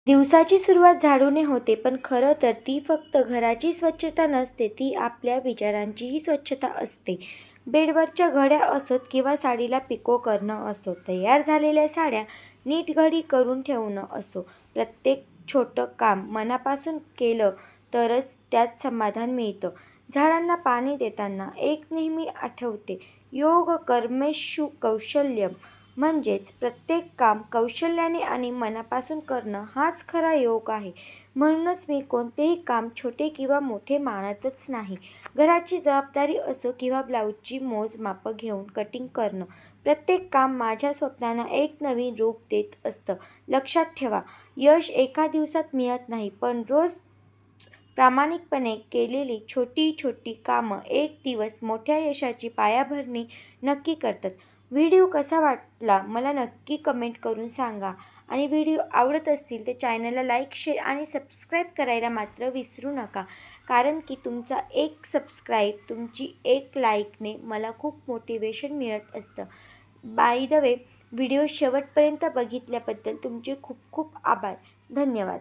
दिवसाची सुरुवात झाडूने होते, पण खरं तर ती फक्त घराची स्वच्छता नसते, ती आपल्या विचारांचीही स्वच्छता असते. बेडवरच्या घड्या असोत किंवा साडीला पिको करणं असो, तयार झालेल्या साड्या नीट घडी करून ठेवणं असो, प्रत्येक छोटं काम मनापासून केलं तरच त्यात समाधान मिळतं. झाडांना पाणी देताना एक नेहमी आठवते, योग कर्मेषु कौशल्यम. म्हणजेच प्रत्येक काम कौशल्याने आणि मनापासून करणं हाच खरा योग आहे. म्हणूनच मी कोणतेही काम छोटे किंवा मोठे मानतच नाही. घराची जबाबदारी असो किंवा ब्लाऊजची मोजमापं घेऊन कटिंग करणं, प्रत्येक काम माझ्या स्वप्नांना एक नवीन रूप देत असतं. लक्षात ठेवा, यश एका दिवसात मिळत नाही, पण रोज प्रामाणिकपणे केलेली छोटी छोटी कामं एक दिवस मोठ्या यशाची पायाभरणी नक्की करतात. व्हिडिओ कसा वाटला मला नक्की कमेंट करून सांगा आणि व्हिडिओ आवडत असतील तर चॅनलला लाईक, शेअर आणि सबस्क्राईब करायला मात्र विसरू नका. कारण की तुमचा एक सबस्क्राईब, तुमची एक लाईकने मला खूप मोटिवेशन मिळत असतं. बाय द वे, व्हिडिओ शेवटपर्यंत बघितल्याबद्दल तुमचे खूप खूप आभार. धन्यवाद.